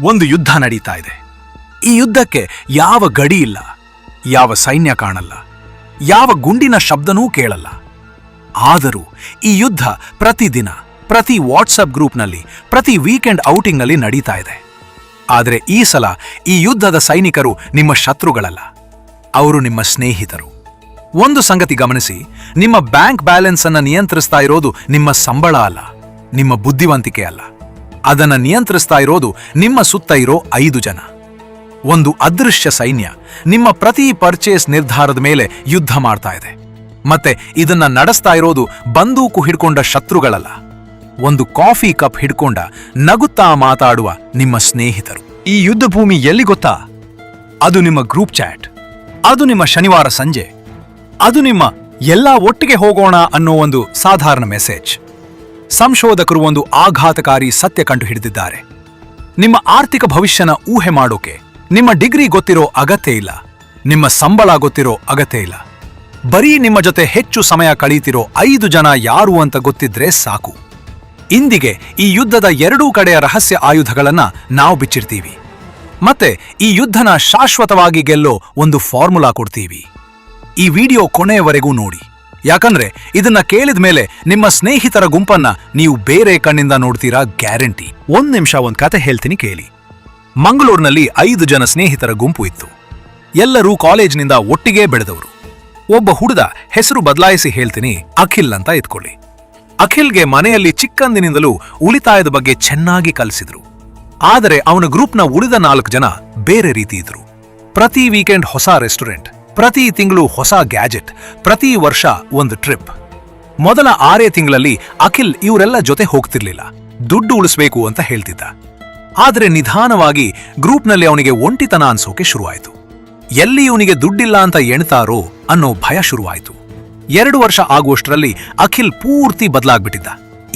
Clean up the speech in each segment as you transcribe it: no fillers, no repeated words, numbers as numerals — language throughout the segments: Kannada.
ಒಂದು ಯುದ್ಧ ನಡೀತಾ ಇದೆ. ಈ ಯುದ್ಧಕ್ಕೆ ಯಾವ ಗಡಿ ಇಲ್ಲ, ಯಾವ ಸೈನ್ಯ ಕಾಣಲ್ಲ, ಯಾವ ಗುಂಡಿನ ಶಬ್ದನೂ ಕೇಳಲ್ಲ. ಆದರೂ ಈ ಯುದ್ಧ ಪ್ರತಿದಿನ, ಪ್ರತಿ ವಾಟ್ಸಪ್ ಗ್ರೂಪ್ನಲ್ಲಿ, ಪ್ರತಿ ವೀಕೆಂಡ್ ಔಟಿಂಗ್ನಲ್ಲಿ ನಡೀತಾ ಇದೆ. ಆದರೆ ಈ ಸಲ ಈ ಯುದ್ಧದ ಸೈನಿಕರು ನಿಮ್ಮ ಶತ್ರುಗಳಲ್ಲ, ಅವರು ನಿಮ್ಮ ಸ್ನೇಹಿತರು. ಒಂದು ಸಂಗತಿ ಗಮನಿಸಿ, ನಿಮ್ಮ ಬ್ಯಾಂಕ್ ಬ್ಯಾಲೆನ್ಸ್ ಅನ್ನು ನಿಯಂತ್ರಿಸ್ತಾ ಇರೋದು ನಿಮ್ಮ ಸಂಬಳ ಅಲ್ಲ, ನಿಮ್ಮ ಬುದ್ಧಿವಂತಿಕೆ ಅಲ್ಲ. ಅದನ್ನು ನಿಯಂತ್ರಿಸ್ತಾ ಇರೋದು ನಿಮ್ಮ ಸುತ್ತ ಇರೋ 5 ಜನ. ಒಂದು ಅದೃಶ್ಯ ಸೈನ್ಯ ನಿಮ್ಮ ಪ್ರತಿ ಪರ್ಚೇಸ್ ನಿರ್ಧಾರದ ಮೇಲೆ ಯುದ್ಧ ಮಾಡ್ತಾ ಇದೆ. ಮತ್ತೆ ಇದನ್ನ ನಡೆಸ್ತಾ ಇರೋದು ಬಂದೂಕು ಹಿಡ್ಕೊಂಡ ಶತ್ರುಗಳಲ್ಲ, ಒಂದು ಕಾಫಿ ಕಪ್ ಹಿಡ್ಕೊಂಡ ನಗುತ್ತಾ ಮಾತಾಡುವ ನಿಮ್ಮ ಸ್ನೇಹಿತರು. ಈ ಯುದ್ಧ ಭೂಮಿ ಎಲ್ಲಿ ಗೊತ್ತಾ? ಅದು ನಿಮ್ಮ ಗ್ರೂಪ್ ಚಾಟ್, ಅದು ನಿಮ್ಮ ಶನಿವಾರ ಸಂಜೆ, ಅದು ನಿಮ್ಮ ಎಲ್ಲ ಒಟ್ಟಿಗೆ ಹೋಗೋಣ ಅನ್ನೋ ಒಂದು ಸಾಧಾರಣ ಮೆಸೇಜ್. ಸಂಶೋಧಕರು ಒಂದು ಆಘಾತಕಾರಿ ಸತ್ಯ ಕಂಡು ಹಿಡಿದಿದ್ದಾರೆ. ನಿಮ್ಮ ಆರ್ಥಿಕ ಭವಿಷ್ಯನ ಊಹೆ ಮಾಡೋಕೆ ನಿಮ್ಮ ಡಿಗ್ರಿ ಗೊತ್ತಿರೋ ಅಗತ್ಯ ಇಲ್ಲ, ನಿಮ್ಮ ಸಂಬಳ ಗೊತ್ತಿರೋ ಅಗತ್ಯ ಇಲ್ಲ. ಬರೀ ನಿಮ್ಮ ಜೊತೆ ಹೆಚ್ಚು ಸಮಯ ಕಳೀತಿರೋ 5 ಜನ ಯಾರು ಅಂತ ಗೊತ್ತಿದ್ರೆ ಸಾಕು. ಇಂದಿಗೆ ಈ ಯುದ್ಧದ ಎರಡೂ ಕಡೆಯ ರಹಸ್ಯ ಆಯುಧಗಳನ್ನ ನಾವು ಬಿಚ್ಚಿರ್ತೀವಿ. ಮತ್ತೆ ಈ ಯುದ್ಧನ ಶಾಶ್ವತವಾಗಿ ಗೆಲ್ಲೋ ಒಂದು ಫಾರ್ಮುಲಾ ಕೊಡ್ತೀವಿ. ಈ ವಿಡಿಯೋ ಕೊನೆಯವರೆಗೂ ನೋಡಿ, ಯಾಕಂದ್ರೆ ಇದನ್ನ ಕೇಳಿದ ಮೇಲೆ ನಿಮ್ಮ ಸ್ನೇಹಿತರ ಗುಂಪನ್ನ ನೀವು ಬೇರೆ ಕಣ್ಣಿಂದ ನೋಡ್ತೀರಾ, ಗ್ಯಾರಂಟಿ. 1 ನಿಮಿಷ ಒಂದು ಕತೆ ಹೇಳ್ತೀನಿ ಕೇಳಿ. ಮಂಗಳೂರಿನಲ್ಲಿ 5 ಜನ ಸ್ನೇಹಿತರ ಗುಂಪು ಇತ್ತು. ಎಲ್ಲರೂ ಕಾಲೇಜಿನಿಂದ ಒಟ್ಟಿಗೆ ಬೆಳೆದವರು. ಒಬ್ಬ ಹುಡುಗ, ಹೆಸರು ಬದಲಾಯಿಸಿ ಹೇಳ್ತೀನಿ, ಅಖಿಲ್ ಅಂತ ಇಟ್ಕೊಳ್ಳಿ. ಅಖಿಲ್ಗೆ ಮನೆಯಲ್ಲಿ ಚಿಕ್ಕಂದಿನಿಂದಲೂ ಉಳಿತಾಯದ ಬಗ್ಗೆ ಚೆನ್ನಾಗಿ ಕಲಿಸಿದ್ರು. ಆದರೆ ಅವನ ಗ್ರೂಪ್ನ ಉಳಿದ 4 ಜನ ಬೇರೆ ರೀತಿ ಇದ್ರು. ಪ್ರತಿ ವೀಕೆಂಡ್ ಹೊಸ ರೆಸ್ಟೋರೆಂಟ್, ಪ್ರತಿ ತಿಂಗಳು ಹೊಸ ಗ್ಯಾಜೆಟ್, ಪ್ರತಿ ವರ್ಷ ಒಂದು ಟ್ರಿಪ್. ಮೊದಲ 6 ತಿಂಗಳಲ್ಲಿ ಅಖಿಲ್ ಇವರೆಲ್ಲ ಜೊತೆ ಹೋಗ್ತಿರ್ಲಿಲ್ಲ, ದುಡ್ಡು ಉಳಿಸ್ಬೇಕು ಅಂತ ಹೇಳ್ತಿದ್ದ. ಆದರೆ ನಿಧಾನವಾಗಿ ಗ್ರೂಪ್ನಲ್ಲಿ ಅವನಿಗೆ ಒಂಟಿತನ ಅನ್ಸೋಕೆ ಶುರುವಾಯಿತು. ಎಲ್ಲಿ ಇವನಿಗೆ ದುಡ್ಡಿಲ್ಲ ಅಂತ ಎಣ್ತಾರೋ ಅನ್ನೋ ಭಯ ಶುರುವಾಯಿತು. 2 ವರ್ಷ ಆಗುವಷ್ಟರಲ್ಲಿ ಅಖಿಲ್ ಪೂರ್ತಿ ಬದಲಾಗ್ಬಿಟ್ಟಿದ್ದ.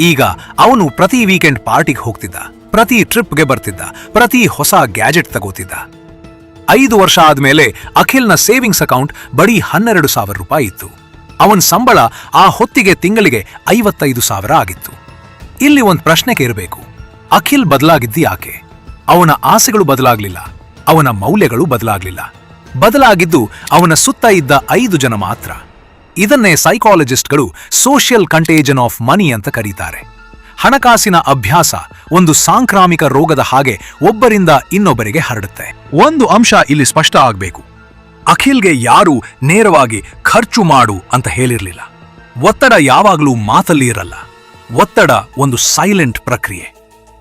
ಈಗ ಅವನು ಪ್ರತಿ ವೀಕೆಂಡ್ ಪಾರ್ಟಿಗೆ ಹೋಗ್ತಿದ್ದ, ಪ್ರತಿ ಟ್ರಿಪ್ಗೆ ಬರ್ತಿದ್ದ, ಪ್ರತಿ ಹೊಸ ಗ್ಯಾಜೆಟ್ ತಗೋತಿದ್ದ. 5 ವರ್ಷ ಆದ್ಮೇಲೆ ಅಖಿಲ್ನ ಸೇವಿಂಗ್ಸ್ ಅಕೌಂಟ್ ಬರೀ 12,000 ರೂಪಾಯಿ ಇತ್ತು. ಅವನ ಸಂಬಳ ಆ ಹೊತ್ತಿಗೆ ತಿಂಗಳಿಗೆ 55,000 ಆಗಿತ್ತು. ಇಲ್ಲಿ ಒಂದು ಪ್ರಶ್ನೆ ಕೇಳಬೇಕು, ಅಖಿಲ್ ಬದಲಾಗಿದ್ದು ಯಾಕೆ? ಅವನ ಆಸೆಗಳು ಬದಲಾಗ್ಲಿಲ್ಲ, ಅವನ ಮೌಲ್ಯಗಳು ಬದಲಾಗ್ಲಿಲ್ಲ. ಬದಲಾಗಿದ್ದು ಅವನ ಸುತ್ತ ಇದ್ದ 5 ಜನ ಮಾತ್ರ. ಇದನ್ನೇ ಸೈಕಾಲಜಿಸ್ಟ್ಗಳು ಸೋಷಿಯಲ್ ಕಂಟೇಜನ್ ಆಫ್ ಮನಿ ಅಂತ ಕರೀತಾರೆ. ಹಣಕಾಸಿನ ಅಭ್ಯಾಸ ಒಂದು ಸಾಂಕ್ರಾಮಿಕ ರೋಗದ ಹಾಗೆ ಒಬ್ಬರಿಂದ ಇನ್ನೊಬ್ಬರಿಗೆ ಹರಡುತ್ತೆ. ಒಂದು ಅಂಶ ಇಲ್ಲಿ ಸ್ಪಷ್ಟ ಆಗಬೇಕು, ಅಖಿಲ್ಗೆ ಯಾರೂ ನೇರವಾಗಿ ಖರ್ಚು ಮಾಡು ಅಂತ ಹೇಳಿರಲಿಲ್ಲ. ಒತ್ತಡ ಯಾವಾಗಲೂ ಮಾತಲ್ಲಿ ಇರಲ್ಲ, ಒತ್ತಡ ಒಂದು ಸೈಲೆಂಟ್ ಪ್ರಕ್ರಿಯೆ.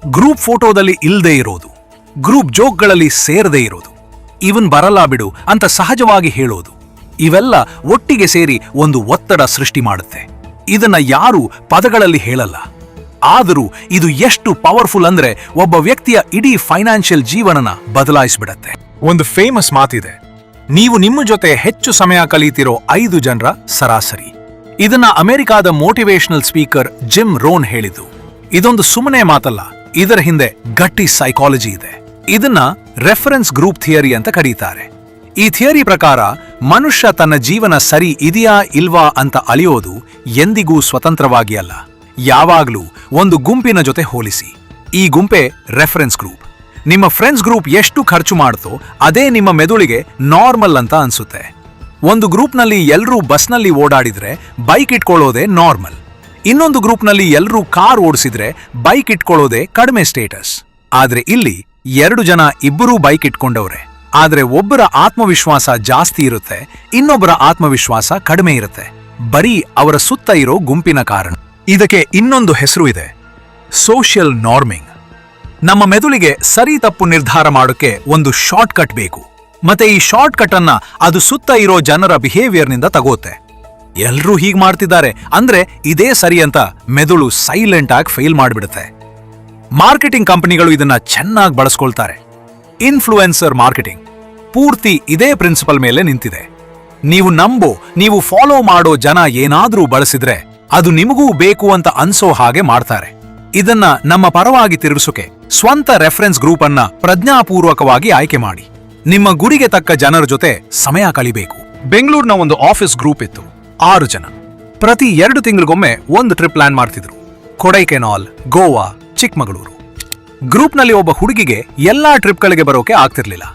ಗ್ರೂಪ್ ಫೋಟೋದಲ್ಲಿ ಇಲ್ಲದೆ ಇರೋದು, ಗ್ರೂಪ್ ಜೋಕ್ಗಳಲ್ಲಿ ಸೇರದೇ ಇರೋದು, ಇವನ್ ಬರಲ್ಲ ಬಿಡು ಅಂತ ಸಹಜವಾಗಿ ಹೇಳೋದು, ಇವೆಲ್ಲ ಒಟ್ಟಿಗೆ ಸೇರಿ ಒಂದು ಒತ್ತಡ ಸೃಷ್ಟಿ ಮಾಡುತ್ತೆ. ಇದನ್ನ ಯಾರೂ ಪದಗಳಲ್ಲಿ ಹೇಳಲ್ಲ, ಆದರೂ ಇದು ಎಷ್ಟು ಪವರ್ಫುಲ್ ಅಂದ್ರೆ ಒಬ್ಬ ವ್ಯಕ್ತಿಯ ಇಡೀ ಫೈನಾನ್ಷಿಯಲ್ ಜೀವನನ ಬದಲಾಯಿಸ್ಬಿಡತ್ತೆ. ಒಂದು ಫೇಮಸ್ ಮಾತಿದೆ, ನೀವು ನಿಮ್ಮ ಜೊತೆ ಹೆಚ್ಚು ಸಮಯ ಕಳೀತಿರೋ 5 ಜನರ ಸರಾಸರಿ. ಇದನ್ನ ಅಮೆರಿಕಾದ ಮೋಟಿವೇಶನಲ್ ಸ್ಪೀಕರ್ ಜಿಮ್ ರೋನ್ ಹೇಳಿದ್ದು. ಇದೊಂದು ಸುಮ್ಮನೆ ಮಾತಲ್ಲ, ಇದರ ಹಿಂದೆ ಗಟ್ಟಿ ಸೈಕಾಲಜಿ ಇದೆ. ಇದನ್ನ ರೆಫರೆನ್ಸ್ ಗ್ರೂಪ್ ಥಿಯರಿ ಅಂತ ಕರೀತಾರೆ. ಈ ಥಿಯರಿ ಪ್ರಕಾರ ಮನುಷ್ಯ ತನ್ನ ಜೀವನ ಸರಿ ಇದೆಯಾ ಇಲ್ವಾ ಅಂತ ಅಲಿಯೋದು ಎಂದಿಗೂ ಸ್ವತಂತ್ರವಾಗಿ ಅಲ್ಲ, ಯಾವಾಗ್ಲೂ ಒಂದು ಗುಂಪಿನ ಜೊತೆ ಹೋಲಿಸಿ. ಈ ಗುಂಪೆ ರೆಫರೆನ್ಸ್ ಗ್ರೂಪ್. ನಿಮ್ಮ ಫ್ರೆಂಡ್ಸ್ ಗ್ರೂಪ್ ಎಷ್ಟು ಖರ್ಚು ಮಾಡುತ್ತೋ ಅದೇ ನಿಮ್ಮ ಮೆದುಳಿಗೆ ನಾರ್ಮಲ್ ಅಂತ ಅನ್ಸುತ್ತೆ. ಒಂದು ಗ್ರೂಪ್ನಲ್ಲಿ ಎಲ್ಲರೂ ಬಸ್ನಲ್ಲಿ ಓಡಾಡಿದ್ರೆ ಬೈಕ್ ಇಟ್ಕೊಳ್ಳೋದೇ ನಾರ್ಮಲ್. ಇನ್ನೊಂದು ಗ್ರೂಪ್ನಲ್ಲಿ ಎಲ್ಲರೂ ಕಾರ್ ಓಡಿಸಿದ್ರೆ ಬೈಕ್ ಇಟ್ಕೊಳ್ಳೋದೇ ಕಡಿಮೆ ಸ್ಟೇಟಸ್. ಆದ್ರೆ ಇಲ್ಲಿ 2 ಜನ ಇಬ್ಬರೂ ಬೈಕ್ ಇಟ್ಕೊಂಡವ್ರೆ, ಆದ್ರೆ ಒಬ್ಬರ ಆತ್ಮವಿಶ್ವಾಸ ಜಾಸ್ತಿ ಇರುತ್ತೆ, ಇನ್ನೊಬ್ಬರ ಆತ್ಮವಿಶ್ವಾಸ ಕಡಿಮೆ ಇರುತ್ತೆ. ಬರೀ ಅವರ ಸುತ್ತ ಇರೋ ಗುಂಪಿನ ಕಾರಣ. ಇದಕ್ಕೆ ಇನ್ನೊಂದು ಹೆಸರು ಇದೆ, ಸೋಷಿಯಲ್ ನಾರ್ಮಿಂಗ್. ನಮ್ಮ ಮೆದುಳಿಗೆ ಸರಿ ತಪ್ಪು ನಿರ್ಧಾರ ಮಾಡೋಕೆ ಒಂದು ಶಾರ್ಟ್ ಕಟ್ ಬೇಕು, ಮತ್ತೆ ಈ ಶಾರ್ಟ್ ಕಟ್ ಅನ್ನ ಅದು ಸುತ್ತ ಇರೋ ಜನರ ಬಿಹೇವಿಯರ್ನಿಂದ ತಗೋತೆ. ಎಲ್ರೂ ಹೀಗ್ ಮಾಡ್ತಿದ್ದಾರೆ ಅಂದ್ರೆ ಇದೇ ಸರಿ ಅಂತ ಮೆದುಳು ಸೈಲೆಂಟ್ ಆಗಿ ಫೇಲ್ ಮಾಡಿಬಿಡುತ್ತೆ. ಮಾರ್ಕೆಟಿಂಗ್ ಕಂಪನಿಗಳು ಇದನ್ನ ಚೆನ್ನಾಗಿ ಬಳಸ್ಕೊಳ್ತಾರೆ. ಇನ್ಫ್ಲೂಯೆನ್ಸರ್ ಮಾರ್ಕೆಟಿಂಗ್ ಪೂರ್ತಿ ಇದೇ ಪ್ರಿನ್ಸಿಪಲ್ ಮೇಲೆ ನಿಂತಿದೆ. ನೀವು ಫಾಲೋ ಮಾಡೋ ಜನ ಏನಾದ್ರೂ ಬಳಸಿದ್ರೆ ಅದು ನಿಮಗೂ ಬೇಕು ಅಂತ ಅನ್ಸೋ ಹಾಗೆ ಮಾಡ್ತಾರೆ. ಇದನ್ನ ನಮ್ಮ ಪರವಾಗಿ ತಿರುಗಿಸೋಕೆ ಸ್ವಂತ ರೆಫರೆನ್ಸ್ ಗ್ರೂಪ್ ಅನ್ನ ಪ್ರಜ್ಞಾಪೂರ್ವಕವಾಗಿ ಆಯ್ಕೆ ಮಾಡಿ. ನಿಮ್ಮ ಗುರಿಗೆ ತಕ್ಕ ಜನರ ಜೊತೆ ಸಮಯ ಕಳಿಬೇಕು. ಬೆಂಗಳೂರಿನ ಒಂದು ಆಫೀಸ್ ಗ್ರೂಪ್ ಇತ್ತು, 6 ಜನ. ಪ್ರತಿ 2 ತಿಂಗಳಿಗೊಮ್ಮೆ ಒಂದು ಟ್ರಿಪ್ ಪ್ಲಾನ್ ಮಾಡ್ತಿದ್ರು. ಕೊಡೈಕೆನಾಲ್, ಗೋವಾ, ಚಿಕ್ಕಮಗಳೂರು. ಗ್ರೂಪ್ನಲ್ಲಿ ಒಬ್ಬ ಹುಡುಗಿಗೆ ಎಲ್ಲಾ ಟ್ರಿಪ್ಗಳಿಗೆ ಬರೋಕೆ ಆಗ್ತಿರ್ಲಿಲ್ಲ,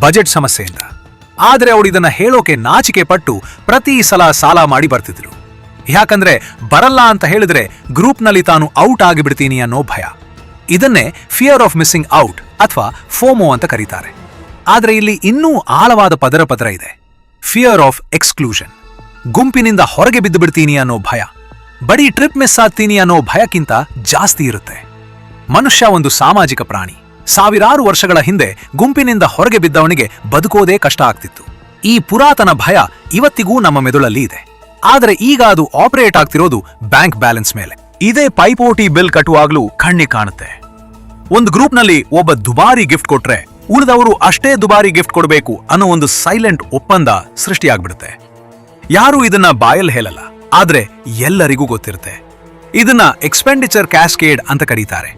ಬಜೆಟ್ ಸಮಸ್ಯೆಯಿಂದ. ಆದ್ರೆ ಅವಳು ಇದನ್ನ ಹೇಳೋಕೆ ನಾಚಿಕೆ ಪಟ್ಟು ಪ್ರತಿ ಸಲ ಸಾಲ ಮಾಡಿ ಬರ್ತಿದ್ರು. ಯಾಕಂದ್ರೆ ಬರಲ್ಲ ಅಂತ ಹೇಳಿದ್ರೆ ಗ್ರೂಪ್ನಲ್ಲಿ ತಾನು ಔಟ್ ಆಗಿಬಿಡ್ತೀನಿ ಅನ್ನೋ ಭಯ. ಇದನ್ನೇ ಫಿಯರ್ ಆಫ್ ಮಿಸ್ಸಿಂಗ್ ಔಟ್ ಅಥವಾ ಫೋಮೋ ಅಂತ ಕರೀತಾರೆ. ಆದ್ರೆ ಇಲ್ಲಿ ಇನ್ನೂ ಆಳವಾದ ಪದರ ಇದೆ. Fear of exclusion. ಗುಂಪಿನಿಂದ ಹೊರಗೆ ಬಿದ್ದು ಬಿಡ್ತೀನಿ ಅನ್ನೋ ಭಯ. ಬರೀ ಟ್ರಿಪ್ ಮಿಸ್ ಆಗ್ತೀನಿ ಅನ್ನೋ ಭಯಕ್ಕಿಂತ ಜಾಸ್ತಿ ಇರುತ್ತೆ. ಮನುಷ್ಯ ಒಂದು ಸಾಮಾಜಿಕ ಪ್ರಾಣಿ. ಸಾವಿರಾರು ವರ್ಷಗಳ ಹಿಂದೆ ಗುಂಪಿನಿಂದ ಹೊರಗೆ ಬಿದ್ದವನಿಗೆ ಬದುಕೋದೇ ಕಷ್ಟ ಆಗ್ತಿತ್ತು. ಈ ಪುರಾತನ ಭಯ ಇವತ್ತಿಗೂ ನಮ್ಮ ಮೆದುಳಲ್ಲಿ ಇದೆ. ಆದರೆ ಈಗ ಅದು ಆಪರೇಟ್ ಆಗ್ತಿರೋದು ಬ್ಯಾಂಕ್ ಬ್ಯಾಲೆನ್ಸ್ ಮೇಲೆ. ಇದೇ ಪೈಪೋಟಿ ಬಿಲ್ ಕಟ್ಟುವಾಗ್ಲೂ ಕಣ್ಣಿಗೆ ಕಾಣುತ್ತೆ. ಒಂದು ಗ್ರೂಪ್ನಲ್ಲಿ ಒಬ್ಬ ದುಬಾರಿ ಗಿಫ್ಟ್ ಕೊಟ್ರೆ ಉಳಿದವರು ಅಷ್ಟೇ ದುಬಾರಿ ಗಿಫ್ಟ್ ಕೊಡಬೇಕು ಅನ್ನೋ ಒಂದು ಸೈಲೆಂಟ್ ಒಪ್ಪಂದ ಸೃಷ್ಟಿಯಾಗ್ಬಿಡುತ್ತೆ. ಯಾರೂ ಇದನ್ನ ಬಾಯಲ್ಲಿ ಹೇಳಲ್ಲ, ಆದ್ರೆ ಎಲ್ಲರಿಗೂ ಗೊತ್ತಿರುತ್ತೆ. ಇದನ್ನ ಎಕ್ಸ್ಪೆಂಡಿಚರ್ ಕ್ಯಾಸ್ಕೇಡ್ ಅಂತ ಕರೀತಾರೆ.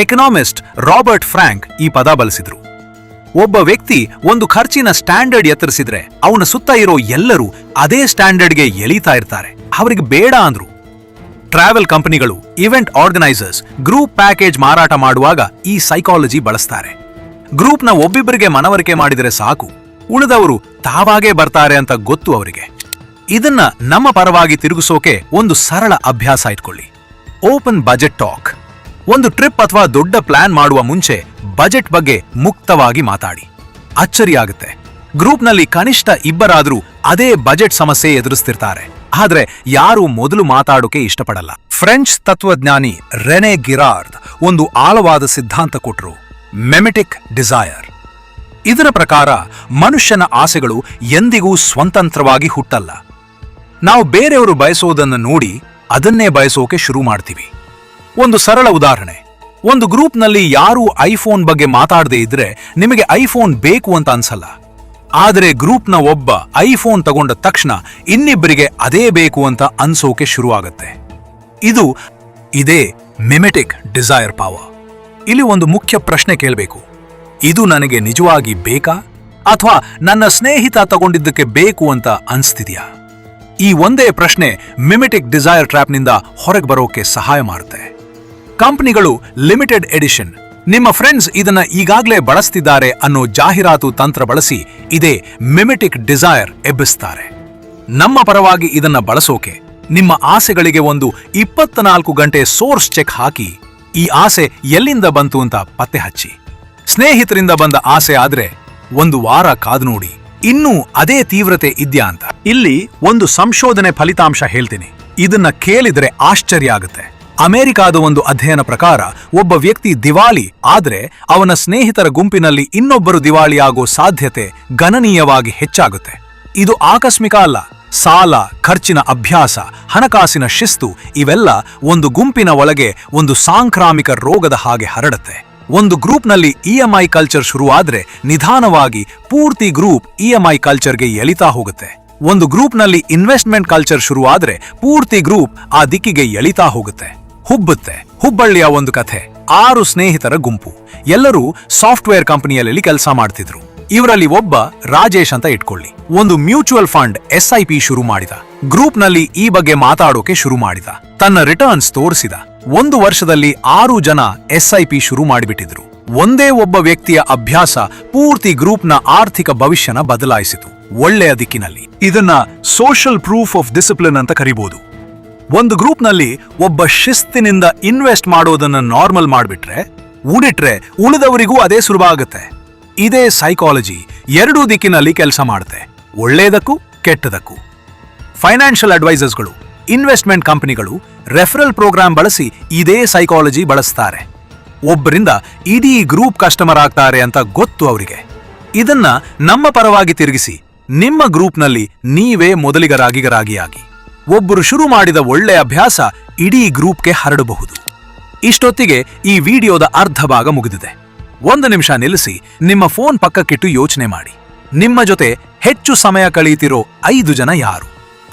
ಎಕನಾಮಿಸ್ಟ್ ರಾಬರ್ಟ್ ಫ್ರಾಂಕ್ ಈ ಪದ ಬಳಸಿದ್ರು. ಒಬ್ಬ ವ್ಯಕ್ತಿ ಒಂದು ಖರ್ಚಿನ ಸ್ಟ್ಯಾಂಡರ್ಡ್ ಎತ್ತರಿಸಿದ್ರೆ ಅವನ ಸುತ್ತ ಇರೋ ಎಲ್ಲರೂ ಅದೇ ಸ್ಟ್ಯಾಂಡರ್ಡ್ಗೆ ಎಳೀತಾ ಇರ್ತಾರೆ. ಅವರಿಗೆ ಬೇಡ ಅಂದ್ರು. ಟ್ರಾವೆಲ್ ಕಂಪನಿಗಳು, ಇವೆಂಟ್ ಆರ್ಗನೈಸರ್ಸ್ ಗ್ರೂಪ್ ಪ್ಯಾಕೇಜ್ ಮಾರಾಟ ಮಾಡುವಾಗ ಈ ಸೈಕಾಲಜಿ ಬಳಸ್ತಾರೆ. ಗ್ರೂಪ್ನ ಒಬ್ಬಿಬ್ಬರಿಗೆ ಮನವರಿಕೆ ಮಾಡಿದರೆ ಸಾಕು, ಉಳಿದವರು ತಾವಾಗೇ ಬರ್ತಾರೆ ಅಂತ ಗೊತ್ತು ಅವರಿಗೆ. ಇದನ್ನ ನಮ್ಮ ಪರವಾಗಿ ತಿರುಗಿಸೋಕೆ ಒಂದು ಸರಳ ಅಭ್ಯಾಸ ಇಟ್ಕೊಳ್ಳಿ. Open budget talk. ಒಂದು ಟ್ರಿಪ್ ಅಥವಾ ದೊಡ್ಡ ಪ್ಲಾನ್ ಮಾಡುವ ಮುಂಚೆ ಬಜೆಟ್ ಬಗ್ಗೆ ಮುಕ್ತವಾಗಿ ಮಾತಾಡಿ. ಅಚ್ಚರಿಯಾಗುತ್ತೆ, ಗ್ರೂಪ್ನಲ್ಲಿ ಕನಿಷ್ಠ ಇಬ್ಬರಾದ್ರೂ ಅದೇ ಬಜೆಟ್ ಸಮಸ್ಯೆ ಎದುರಿಸ್ತಿರ್ತಾರೆ. ಆದ್ರೆ ಯಾರು ಮೊದಲು ಮಾತಾಡೋಕೆ ಇಷ್ಟಪಡಲ್ಲ. ಫ್ರೆಂಚ್ ತತ್ವಜ್ಞಾನಿ ರೆನೆ ಗಿರಾರ್ಡ್ ಒಂದು ಆಳವಾದ ಸಿದ್ಧಾಂತ ಕೊಟ್ರು, ಮೆಮೆಟಿಕ್ ಡಿಸೈರ್. ಇದರ ಪ್ರಕಾರ ಮನುಷ್ಯನ ಆಸೆಗಳು ಎಂದಿಗೂ ಸ್ವತಂತ್ರವಾಗಿ ಹುಟ್ಟಲ್ಲ. ನಾವು ಬೇರೆಯವರು ಬಯಸೋದನ್ನು ನೋಡಿ ಅದನ್ನೇ ಬಯಸೋಕೆ ಶುರು ಮಾಡ್ತೀವಿ. ಒಂದು ಸರಳ ಉದಾಹರಣೆ, ಒಂದು ಗ್ರೂಪ್ನಲ್ಲಿ ಯಾರೂ ಐಫೋನ್ ಬಗ್ಗೆ ಮಾತಾಡದೇ ಇದ್ರೆ ನಿಮಗೆ ಐಫೋನ್ ಬೇಕು ಅಂತ ಅನ್ಸಲ್ಲ. ಆದರೆ ಗ್ರೂಪ್ನ ಒಬ್ಬ ಐಫೋನ್ ತಗೊಂಡ ತಕ್ಷಣ ಇನ್ನಿಬ್ಬರಿಗೆ ಅದೇ ಬೇಕು ಅಂತ ಅನ್ಸೋಕೆ ಶುರುವಾಗತ್ತೆ. ಇದೇ ಮಿಮೆಟಿಕ್ ಡಿಸೈರ್ ಪವರ್. ಇಲ್ಲಿ ಒಂದು ಮುಖ್ಯ ಪ್ರಶ್ನೆ ಕೇಳಬೇಕು, ಇದು ನನಗೆ ನಿಜವಾಗಿ ಬೇಕಾ ಅಥವಾ ನನ್ನ ಸ್ನೇಹಿತ ತಗೊಂಡಿದ್ದಕ್ಕೆ ಬೇಕು ಅಂತ ಅನ್ಸ್ತಿದ್ಯಾ? ಈ ಒಂದೇ ಪ್ರಶ್ನೆ ಮಿಮೆಟಿಕ್ ಡಿಸೈರ್ ಟ್ರ್ಯಾಪ್ನಿಂದ ಹೊರಗೆ ಬರೋಕೆ ಸಹಾಯ ಮಾಡುತ್ತೆ. ಕಂಪನಿಗಳು ಲಿಮಿಟೆಡ್ ಎಡಿಷನ್, ನಿಮ್ಮ ಫ್ರೆಂಡ್ಸ್ ಇದನ್ನ ಈಗಾಗಲೇ ಬಳಸ್ತಿದ್ದಾರೆ ಅನ್ನೋ ಜಾಹೀರಾತು ತಂತ್ರ ಬಳಸಿ ಇದೇ ಮಿಮೆಟಿಕ್ ಡಿಸೈರ್ ಎಬ್ಬಿಸ್ತಾರೆ. ನಮ್ಮ ಪರವಾಗಿ ಇದನ್ನ ಬಳಸೋಕೆ ನಿಮ್ಮ ಆಸೆಗಳಿಗೆ ಒಂದು 24 ಗಂಟೆ ಸೋರ್ಸ್ ಚೆಕ್ ಹಾಕಿ, ಈ ಆಸೆ ಎಲ್ಲಿಂದ ಬಂತು ಅಂತ ಪತ್ತೆ ಹಚ್ಚಿ. ಸ್ನೇಹಿತರಿಂದ ಬಂದ ಆಸೆ ಆದ್ರೆ 1 ವಾರ ಕಾದು ನೋಡಿ, ಇನ್ನೂ ಅದೇ ತೀವ್ರತೆ ಇದ್ಯಾ ಅಂತ. ಇಲ್ಲಿ ಒಂದು ಸಂಶೋಧನೆ ಫಲಿತಾಂಶ ಹೇಳ್ತೀನಿ, ಇದನ್ನ ಕೇಳಿದ್ರೆ ಆಶ್ಚರ್ಯ ಆಗುತ್ತೆ. ಅಮೆರಿಕಾದ ಒಂದು ಅಧ್ಯಯನ ಪ್ರಕಾರ ಒಬ್ಬ ವ್ಯಕ್ತಿ ದಿವಾಳಿ ಆದ್ರೆ ಅವನ ಸ್ನೇಹಿತರ ಗುಂಪಿನಲ್ಲಿ ಇನ್ನೊಬ್ಬರು ದಿವಾಳಿಯಾಗೋ ಸಾಧ್ಯತೆ ಗಣನೀಯವಾಗಿ ಹೆಚ್ಚಾಗುತ್ತೆ. ಇದು ಆಕಸ್ಮಿಕ ಅಲ್ಲ. ಸಾಲ, ಖರ್ಚಿನ ಅಭ್ಯಾಸ, ಹಣಕಾಸಿನ ಶಿಸ್ತು ಇವೆಲ್ಲ ಒಂದು ಗುಂಪಿನ ಒಳಗೆ ಒಂದು ಸಾಂಕ್ರಾಮಿಕ ರೋಗದ ಹಾಗೆ ಹರಡುತ್ತೆ. ಒಂದು ಗ್ರೂಪ್ನಲ್ಲಿ ಇಎಂಐ ಕಲ್ಚರ್ ಶುರುವಾದ್ರೆ ನಿಧಾನವಾಗಿ ಪೂರ್ತಿ ಗ್ರೂಪ್ ಇಎಂಐ ಕಲ್ಚರ್ಗೆ ಎಳಿತಾ ಹೋಗುತ್ತೆ. ಒಂದು ಗ್ರೂಪ್ನಲ್ಲಿ ಇನ್ವೆಸ್ಟ್ಮೆಂಟ್ ಕಲ್ಚರ್ ಶುರುವಾದ್ರೆ ಪೂರ್ತಿ ಗ್ರೂಪ್ ಆ ದಿಕ್ಕಿಗೆ ಎಳಿತಾ ಹೋಗುತ್ತೆ. ಹುಬ್ಬಳ್ಳಿಯ ಒಂದು ಕಥೆ. 6 ಸ್ನೇಹಿತರ ಗುಂಪು, ಎಲ್ಲರೂ ಸಾಫ್ಟ್ವೇರ್ ಕಂಪನಿಯಲ್ಲಿ ಕೆಲಸ ಮಾಡ್ತಿದ್ರು. ಇವರಲ್ಲಿ ಒಬ್ಬ ರಾಜೇಶ್ ಅಂತ ಇಟ್ಕೊಳ್ಳಿ, ಒಂದು ಮ್ಯೂಚುವಲ್ ಫಂಡ್ SIP ಶುರು ಮಾಡಿದ. ಗ್ರೂಪ್ನಲ್ಲಿ ಈ ಬಗ್ಗೆ ಮಾತಾಡೋಕೆ ಶುರು ಮಾಡಿದ. ತನ್ನ ರಿಟರ್ನ್ಸ್ ತೋರಿಸಿದ. 1 ವರ್ಷದಲ್ಲಿ 6 ಜನ SIP ಶುರು ಮಾಡಿಬಿಟ್ಟಿದ್ರು. ಒಂದೇ ಒಬ್ಬ ವ್ಯಕ್ತಿಯ ಅಭ್ಯಾಸ ಪೂರ್ತಿ ಗ್ರೂಪ್ನ ಆರ್ಥಿಕ ಭವಿಷ್ಯನ ಬದಲಾಯಿಸಿತು, ಒಳ್ಳೆಯ ದಿಕ್ಕಿನಲ್ಲಿ. ಇದನ್ನ ಸೋಷಿಯಲ್ ಪ್ರೂಫ್ ಆಫ್ ಡಿಸಿಪ್ಲಿನ್ ಅಂತ ಕರಿಬಹುದು. ಒಂದು ಗ್ರೂಪ್ನಲ್ಲಿ ಒಬ್ಬ ಶಿಸ್ತಿನಿಂದ ಇನ್ವೆಸ್ಟ್ ಮಾಡೋದನ್ನ ನಾರ್ಮಲ್ ಮಾಡಿಬಿಟ್ರೆ ಉಳಿದವರಿಗೂ ಅದೇ ಸುಲಭ ಆಗುತ್ತೆ. ಇದೇ ಸೈಕಾಲಜಿ ಎರಡೂ ದಿಕ್ಕಿನಲ್ಲಿ ಕೆಲಸ ಮಾಡುತ್ತೆ, ಒಳ್ಳೆಯದಕ್ಕೂ ಕೆಟ್ಟದಕ್ಕೂ. ಫೈನಾನ್ಷಿಯಲ್ ಅಡ್ವೈಸರ್ಸ್ಗಳು, ಇನ್ವೆಸ್ಟ್ಮೆಂಟ್ ಕಂಪನಿಗಳು ರೆಫರಲ್ ಪ್ರೋಗ್ರಾಂ ಬಳಸಿ ಇದೇ ಸೈಕಾಲಜಿ ಬಳಸ್ತಾರೆ. ಒಬ್ಬರಿಂದ ಇಡೀ ಗ್ರೂಪ್ ಕಸ್ಟಮರ್ ಆಗ್ತಾರೆ ಅಂತ ಗೊತ್ತು ಅವರಿಗೆ. ಇದನ್ನ ನಮ್ಮ ಪರವಾಗಿ ತಿರುಗಿಸಿ ನಿಮ್ಮ ಗ್ರೂಪ್ನಲ್ಲಿ ನೀವೇ ಮೊದಲಿಗರಾಗಿ ಒಬ್ಬರು ಶುರು ಮಾಡಿದ ಒಳ್ಳೆ ಅಭ್ಯಾಸ ಇಡೀ ಗ್ರೂಪ್ಗೆ ಹರಡಬಹುದು. ಇಷ್ಟೊತ್ತಿಗೆ ಈ ವಿಡಿಯೋದ ಅರ್ಧ ಭಾಗ ಮುಗಿದಿದೆ. 1 ನಿಮಿಷ ನಿಲ್ಲಿಸಿ ನಿಮ್ಮ ಫೋನ್ ಪಕ್ಕಕ್ಕಿಟ್ಟು ಯೋಚನೆ ಮಾಡಿ. ನಿಮ್ಮ ಜೊತೆ ಹೆಚ್ಚು ಸಮಯ ಕಳೆಯುತ್ತಿರೋ 5 ಜನ ಯಾರು?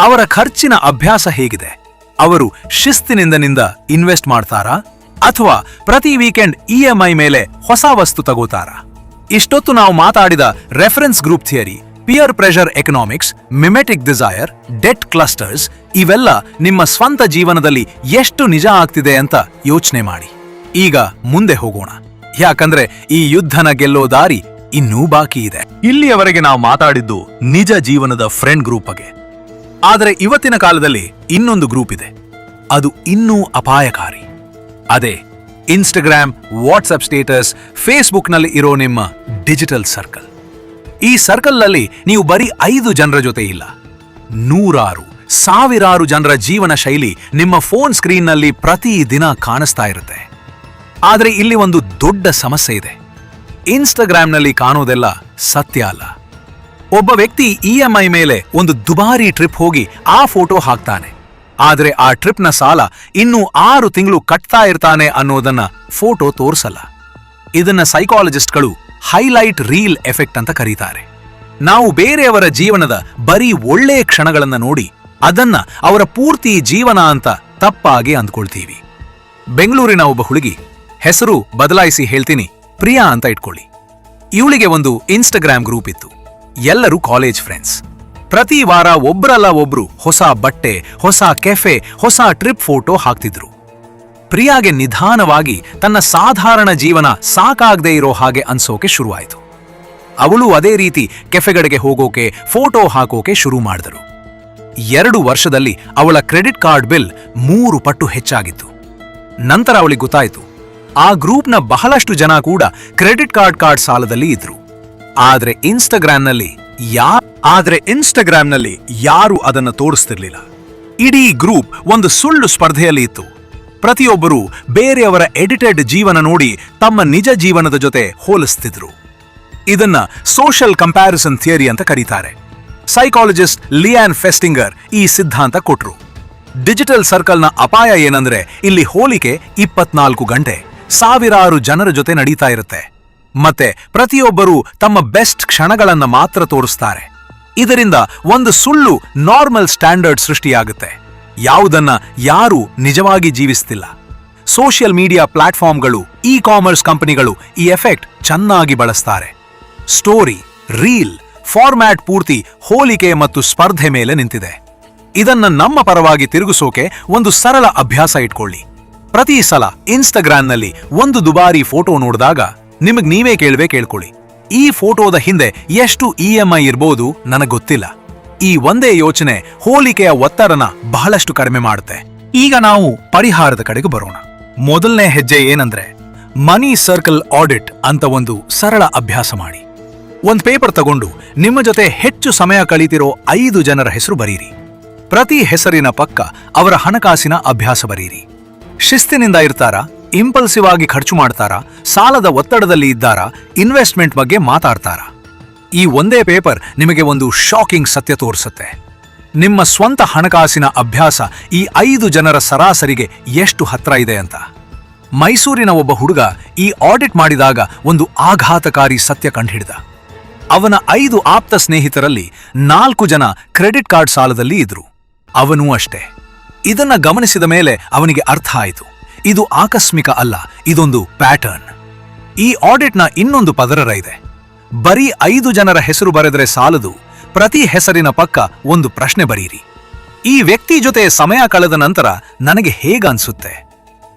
ಅವರ ಖರ್ಚಿನ ಅಭ್ಯಾಸ ಹೇಗಿದೆ? ಅವರು ಶಿಸ್ತಿನಿಂದ ಇನ್ವೆಸ್ಟ್ ಮಾಡ್ತಾರಾ ಅಥವಾ ಪ್ರತಿ ವೀಕೆಂಡ್ EMI ಮೇಲೆ ಹೊಸ ವಸ್ತು ತಗೋತಾರಾ? ಇಷ್ಟೊತ್ತು ನಾವು ಮಾತಾಡಿದ reference group theory, peer pressure economics, mimetic desire, debt clusters ಇವೆಲ್ಲ ನಿಮ್ಮ ಸ್ವಂತ ಜೀವನದಲ್ಲಿ ಎಷ್ಟು ನಿಜ ಆಗ್ತಿದೆ ಅಂತ ಯೋಚನೆ ಮಾಡಿ. ಈಗ ಮುಂದೆ ಹೋಗೋಣ. ಯಾಕಂದ್ರೆ ಈ ಯುದ್ಧನ ಗೆಲ್ಲೋ ದಾರಿ ಇನ್ನೂ ಬಾಕಿ ಇದೆ. ಇಲ್ಲಿಯವರೆಗೆ ನಾವು ಮಾತಾಡಿದ್ದು ನಿಜ ಜೀವನದ ಫ್ರೆಂಡ್ ಗ್ರೂಪ್ ಬಗ್ಗೆ. ಆದರೆ ಇವತ್ತಿನ ಕಾಲದಲ್ಲಿ ಇನ್ನೊಂದು ಗ್ರೂಪ್ ಇದೆ, ಅದು ಇನ್ನೂ ಅಪಾಯಕಾರಿ. ಅದೇ ಇನ್ಸ್ಟಾಗ್ರಾಮ್, ವಾಟ್ಸಪ್ ಸ್ಟೇಟಸ್, ಫೇಸ್ಬುಕ್ನಲ್ಲಿ ಇರೋ ನಿಮ್ಮ ಡಿಜಿಟಲ್ ಸರ್ಕಲ್. ಈ ಸರ್ಕಲ್ನಲ್ಲಿ ನೀವು ಬರೀ 5 ಜನರ ಜೊತೆ ಇಲ್ಲ, ನೂರಾರು, ಸಾವಿರಾರು ಜನರ ಜೀವನ ಶೈಲಿ ನಿಮ್ಮ ಫೋನ್ ಸ್ಕ್ರೀನ್ನಲ್ಲಿ ಪ್ರತಿ ದಿನ ಕಾಣಿಸ್ತಾ ಇರುತ್ತೆ. ಆದರೆ ಇಲ್ಲಿ ಒಂದು ದೊಡ್ಡ ಸಮಸ್ಯೆ ಇದೆ. ಇನ್ಸ್ಟಾಗ್ರಾಮ್ನಲ್ಲಿ ಕಾಣೋದೆಲ್ಲ ಸತ್ಯ ಅಲ್ಲ. ಒಬ್ಬ ವ್ಯಕ್ತಿ EMI ಮೇಲೆ ಒಂದು ದುಬಾರಿ ಟ್ರಿಪ್ ಹೋಗಿ ಆ ಫೋಟೋ ಹಾಕ್ತಾನೆ. ಆದರೆ ಆ ಟ್ರಿಪ್ನ ಸಾಲ ಇನ್ನೂ 6 ತಿಂಗಳು ಕಟ್ತಾ ಇರ್ತಾನೆ ಅನ್ನೋದನ್ನ ಫೋಟೋ ತೋರಿಸಲ್ಲ. ಇದನ್ನ ಸೈಕಾಲಜಿಸ್ಟ್ಗಳು ಹೈಲೈಟ್ ರೀಲ್ ಎಫೆಕ್ಟ್ ಅಂತ ಕರೀತಾರೆ. ನಾವು ಬೇರೆಯವರ ಜೀವನದ ಬರೀ ಒಳ್ಳೆಯ ಕ್ಷಣಗಳನ್ನ ನೋಡಿ ಅದನ್ನ ಅವರ ಪೂರ್ತಿ ಜೀವನ ಅಂತ ತಪ್ಪಾಗಿ ಅಂದ್ಕೊಳ್ತೀವಿ. ಬೆಂಗಳೂರಿನ ಒಬ್ಬ ಹುಡುಗಿ, ಹೆಸರು ಬದಲಾಯಿಸಿ ಹೇಳ್ತೀನಿ, ಪ್ರಿಯಾ ಅಂತ ಇಟ್ಕೊಳ್ಳಿ. ಇವಳಿಗೆ ಒಂದು ಇನ್ಸ್ಟಾಗ್ರಾಮ್ ಗ್ರೂಪ್ ಇತ್ತು. ಎಲ್ಲರೂ ಕಾಲೇಜ್ ಫ್ರೆಂಡ್ಸ್. ಪ್ರತಿ ವಾರ ಒಬ್ರಲ್ಲ ಒಬ್ರು ಹೊಸ ಬಟ್ಟೆ, ಹೊಸ ಕೆಫೆ, ಹೊಸ ಟ್ರಿಪ್ ಫೋಟೋ ಹಾಕ್ತಿದ್ರು. ಪ್ರಿಯಾಗೆ ನಿಧಾನವಾಗಿ ತನ್ನ ಸಾಧಾರಣ ಜೀವನ ಸಾಕಾಗದೇ ಇರೋ ಹಾಗೆ ಅನ್ಸೋಕೆ ಶುರುವಾಯಿತು. ಅವಳು ಅದೇ ರೀತಿ ಕೆಫೆಗಳಿಗೆ ಹೋಗೋಕೆ, ಫೋಟೋ ಹಾಕೋಕೆ ಶುರು ಮಾಡಿದರು. 2 ವರ್ಷದಲ್ಲಿ ಅವಳ ಕ್ರೆಡಿಟ್ ಕಾರ್ಡ್ ಬಿಲ್ 3 ಪಟ್ಟು ಹೆಚ್ಚಾಗಿತ್ತು. ನಂತರ ಅವಳಿಗೆ ಗೊತ್ತಾಯಿತು, ಆ ಗ್ರೂಪ್ನ ಬಹಳಷ್ಟು ಜನ ಕೂಡ ಕ್ರೆಡಿಟ್ ಕಾರ್ಡ್ ಸಾಲದಲ್ಲಿ ಇದ್ರು. ಆದ್ರೆ ಇನ್ಸ್ಟಾಗ್ರಾಮ್ನಲ್ಲಿ ಯಾರು ಅದನ್ನು ತೋರಿಸ್ತಿರ್ಲಿಲ್ಲ. ಇಡೀ ಗ್ರೂಪ್ ಒಂದು ಸುಳ್ಳು ಸ್ಪರ್ಧೆಯಲ್ಲಿ ಇತ್ತು. ಪ್ರತಿಯೊಬ್ಬರೂ ಬೇರೆಯವರ ಎಡಿಟೆಡ್ ಜೀವನ ನೋಡಿ ತಮ್ಮ ನಿಜ ಜೀವನದ ಜೊತೆ ಹೋಲಿಸ್ತಿದ್ರು. ಇದನ್ನ ಸೋಷಿಯಲ್ ಕಂಪ್ಯಾರಿಸನ್ ಥಿಯರಿ ಅಂತ ಕರೀತಾರೆ. ಸೈಕಾಲಜಿಸ್ಟ್ ಲಿಯಾನ್ ಫೆಸ್ಟಿಂಗರ್ ಈ ಸಿದ್ಧಾಂತ ಕೊಟ್ರು. ಡಿಜಿಟಲ್ ಸರ್ಕಲ್ನ ಅಪಾಯ ಏನಂದ್ರೆ ಇಲ್ಲಿ ಹೋಲಿಕೆ 24 ಗಂಟೆ ಸಾವಿರಾರು ಜನರ ಜೊತೆ ನಡೀತಾ ಇರುತ್ತೆ. ಮತ್ತೆ ಪ್ರತಿಯೊಬ್ಬರೂ ತಮ್ಮ ಬೆಸ್ಟ್ ಕ್ಷಣಗಳನ್ನ ಮಾತ್ರ ತೋರಿಸ್ತಾರೆ. ಇದರಿಂದ ಒಂದು ಸುಳ್ಳು ನಾರ್ಮಲ್ ಸ್ಟ್ಯಾಂಡರ್ಡ್ ಸೃಷ್ಟಿಯಾಗುತ್ತೆ, ಯಾವುದನ್ನ ಯಾರೂ ನಿಜವಾಗಿ ಜೀವಿಸ್ತಿಲ್ಲ. ಸೋಷಿಯಲ್ ಮೀಡಿಯಾ ಪ್ಲಾಟ್ಫಾರ್ಮ್ಗಳು, ಕಾಮರ್ಸ್ ಕಂಪನಿಗಳು ಈ ಎಫೆಕ್ಟ್ ಚೆನ್ನಾಗಿ ಬಳಸ್ತಾರೆ. ಸ್ಟೋರಿ, ರೀಲ್, ಫಾರ್ಮ್ಯಾಟ್ ಪೂರ್ತಿ ಹೋಲಿಕೆ ಮತ್ತು ಸ್ಪರ್ಧೆ ಮೇಲೆ ನಿಂತಿದೆ. ಇದನ್ನ ನಮ್ಮ ಪರವಾಗಿ ತಿರುಗಿಸೋಕೆ ಒಂದು ಸರಳ ಅಭ್ಯಾಸ ಇಟ್ಕೊಳ್ಳಿ. ಪ್ರತಿ ಸಲ ಇನ್ಸ್ಟಾಗ್ರಾಮ್ನಲ್ಲಿ ಒಂದು ದುಬಾರಿ ಫೋಟೋ ನೋಡಿದಾಗ ನಿಮಗ್ ನೀವೇ ಕೇಳ್ಕೊಳ್ಳಿ, ಈ ಫೋಟೋದ ಹಿಂದೆ ಎಷ್ಟು EMI ಇರ್ಬೋದು ನನಗೆ ಗೊತ್ತಿಲ್ಲ. ಈ ಒಂದೇ ಯೋಚನೆ ಹೋಲಿಕೆಯ ಒತ್ತಡನ ಬಹಳಷ್ಟು ಕಡಿಮೆ ಮಾಡುತ್ತೆ. ಈಗ ನಾವು ಪರಿಹಾರದ ಕಡೆಗೆ ಬರೋಣ. ಮೊದಲನೇ ಹೆಜ್ಜೆ ಏನಂದ್ರೆ, ಮನಿ ಸರ್ಕಲ್ ಆಡಿಟ್ ಅಂತ ಒಂದು ಸರಳ ಅಭ್ಯಾಸ ಮಾಡಿ. ಒಂದು ಪೇಪರ್ ತಗೊಂಡು ನಿಮ್ಮ ಜೊತೆ ಹೆಚ್ಚು ಸಮಯ ಕಳೀತಿರೋ 5 ಜನರ ಹೆಸರು ಬರೀರಿ. ಪ್ರತಿ ಹೆಸರಿನ ಪಕ್ಕ ಅವರ ಹಣಕಾಸಿನ ಅಭ್ಯಾಸ ಬರೀರಿ. ಶಿಸ್ತಿನಿಂದ ಇರ್ತಾರಾ, ಇಂಪಲ್ಸಿವ್ ಆಗಿ ಖರ್ಚು ಮಾಡ್ತಾರಾ, ಸಾಲದ ಒತ್ತಡದಲ್ಲಿ ಇದ್ದಾರಾ, ಇನ್ವೆಸ್ಟ್ಮೆಂಟ್ ಬಗ್ಗೆ ಮಾತಾಡ್ತಾರಾ? ಈ ಒಂದೇ ಪೇಪರ್ ನಿಮಗೆ ಒಂದು ಶಾಕಿಂಗ್ ಸತ್ಯ ತೋರಿಸುತ್ತೆ. ನಿಮ್ಮ ಸ್ವಂತ ಹಣಕಾಸಿನ ಅಭ್ಯಾಸ ಈ 5 ಜನರ ಸರಾಸರಿಗೆ ಎಷ್ಟು ಹತ್ರ ಇದೆ ಅಂತ. ಮೈಸೂರಿನ ಒಬ್ಬ ಹುಡುಗ ಈ ಆಡಿಟ್ ಮಾಡಿದಾಗ ಒಂದು ಆಘಾತಕಾರಿ ಸತ್ಯ ಕಂಡುಹಿಡಿದ. ಅವನ 5 ಆಪ್ತ ಸ್ನೇಹಿತರಲ್ಲಿ 4 ಜನ ಕ್ರೆಡಿಟ್ ಕಾರ್ಡ್ ಸಾಲದಲ್ಲಿ ಇದ್ರು. ಅವನೂ ಅಷ್ಟೇ. ಇದನ್ನ ಗಮನಿಸಿದ ಮೇಲೆ ಅವನಿಗೆ ಅರ್ಥ ಆಯಿತು, ಇದು ಆಕಸ್ಮಿಕ ಅಲ್ಲ, ಇದೊಂದು ಪ್ಯಾಟರ್ನ್. ಈ ಆಡಿಟ್ನ ಇನ್ನೊಂದು ಪದರ ಇದೆ. ಬರೀ 5 ಜನರ ಹೆಸರು ಬರೆದರೆ ಸಾಲದು, ಪ್ರತಿ ಹೆಸರಿನ ಪಕ್ಕ ಒಂದು ಪ್ರಶ್ನೆ ಬರೀರಿ. ಈ ವ್ಯಕ್ತಿ ಜೊತೆ ಸಮಯ ಕಳೆದ ನಂತರ ನನಗೆ ಹೇಗ ಅನ್ಸುತ್ತೆ?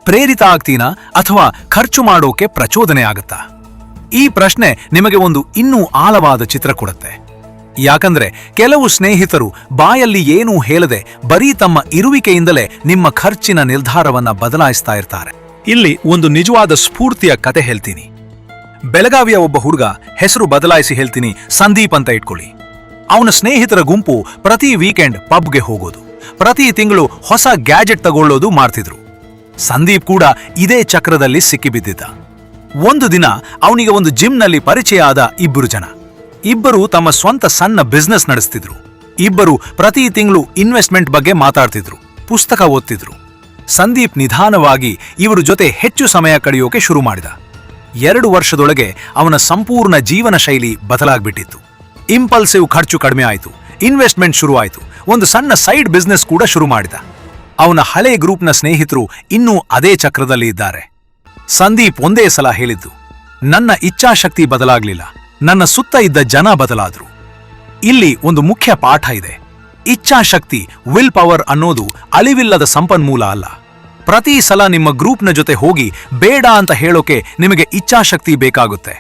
ಪ್ರೇರಿತ ಆಗ್ತೀನಾ ಅಥವಾ ಖರ್ಚು ಮಾಡೋಕೆ ಪ್ರಚೋದನೆ ಆಗುತ್ತಾ? ಈ ಪ್ರಶ್ನೆ ನಿಮಗೆ ಒಂದು ಇನ್ನೂ ಆಳವಾದ ಚಿತ್ರ ಕೊಡುತ್ತೆ. ಯಾಕಂದ್ರೆ ಕೆಲವು ಸ್ನೇಹಿತರು ಬಾಯಲ್ಲಿ ಏನೂ ಹೇಳದೆ ಬರೀ ತಮ್ಮ ಇರುವಿಕೆಯಿಂದಲೇ ನಿಮ್ಮ ಖರ್ಚಿನ ನಿರ್ಧಾರವನ್ನ ಬದಲಾಯಿಸ್ತಾ ಇರ್ತಾರೆ. ಇಲ್ಲಿ ಒಂದು ನಿಜವಾದ ಸ್ಫೂರ್ತಿಯ ಕತೆ ಹೇಳ್ತೀನಿ. ಬೆಳಗಾವಿಯ ಒಬ್ಬ ಹುಡುಗ, ಹೆಸರು ಬದಲಾಯಿಸಿ ಹೇಳ್ತೀನಿ, ಸಂದೀಪ್ ಅಂತ ಇಟ್ಕೊಳ್ಳಿ. ಅವನ ಸ್ನೇಹಿತರ ಗುಂಪು ಪ್ರತಿ ವೀಕೆಂಡ್ ಪಬ್ಗೆ ಹೋಗೋದು, ಪ್ರತಿ ತಿಂಗಳು ಹೊಸ ಗ್ಯಾಜೆಟ್ ತಗೊಳ್ಳೋದು ಮಾಡ್ತಿದ್ರು. ಸಂದೀಪ್ ಕೂಡ ಇದೇ ಚಕ್ರದಲ್ಲಿ ಸಿಕ್ಕಿಬಿದ್ದಿದ್ದ. ಒಂದು ದಿನ ಅವನಿಗೆ ಒಂದು ಜಿಮ್ನಲ್ಲಿ ಪರಿಚಯ ಆದ 2 ಜನ. ಇಬ್ಬರು ತಮ್ಮ ಸ್ವಂತ ಸಣ್ಣ ಬಿಸ್ನೆಸ್ ನಡೆಸ್ತಿದ್ರು. ಇಬ್ಬರು ಪ್ರತಿ ತಿಂಗಳು ಇನ್ವೆಸ್ಟ್ಮೆಂಟ್ ಬಗ್ಗೆ ಮಾತಾಡ್ತಿದ್ರು, ಪುಸ್ತಕ ಓದ್ತಿದ್ರು. ಸಂದೀಪ್ ನಿಧಾನವಾಗಿ ಇವರ ಜೊತೆ ಹೆಚ್ಚು ಸಮಯ ಕಳೆಯೋಕೆ ಶುರು ಮಾಡಿದ. 2 ವರ್ಷದೊಳಗೆ ಅವನ ಸಂಪೂರ್ಣ ಜೀವನ ಶೈಲಿ ಬದಲಾಗ್ಬಿಟ್ಟಿತ್ತು. ಇಂಪಲ್ಸಿವ್ ಖರ್ಚು ಕಡಿಮೆ ಆಯಿತು, ಇನ್ವೆಸ್ಟ್ಮೆಂಟ್ ಶುರು ಆಯಿತು, ಒಂದು ಸಣ್ಣ ಸೈಡ್ ಬಿಸ್ನೆಸ್ ಕೂಡ ಶುರು ಮಾಡಿದ. ಅವನ ಹಳೆ ಗ್ರೂಪ್ನ ಸ್ನೇಹಿತರು ಇನ್ನೂ ಅದೇ ಚಕ್ರದಲ್ಲಿ ಇದ್ದಾರೆ. ಸಂದೀಪ್ ಒಂದೇ ಸಲ ಹೇಳಿದ್ದು, ನನ್ನ ಇಚ್ಛಾಶಕ್ತಿ ಬದಲಾಗ್ಲಿಲ್ಲ, ನನ್ನ ಸುತ್ತ ಇದ್ದ ಜನ ಬದಲಾದ್ರು. ಇಲ್ಲಿ ಒಂದು ಮುಖ್ಯ ಪಾಠ ಇದೆ. ಇಚ್ಛಾಶಕ್ತಿ, ವಿಲ್ ಪವರ್ ಅನ್ನೋದು ಅಳಿವಿಲ್ಲದ ಸಂಪನ್ಮೂಲ ಅಲ್ಲ. ಪ್ರತಿ ಸಲ ನಿಮ್ಮ ಗ್ರೂಪ್ನ ಜೊತೆ ಹೋಗಿ ಬೇಡ ಅಂತ ಹೇಳೋಕೆ ನಿಮಗೆ ಇಚ್ಛಾಶಕ್ತಿ ಬೇಕಾಗುತ್ತೆ.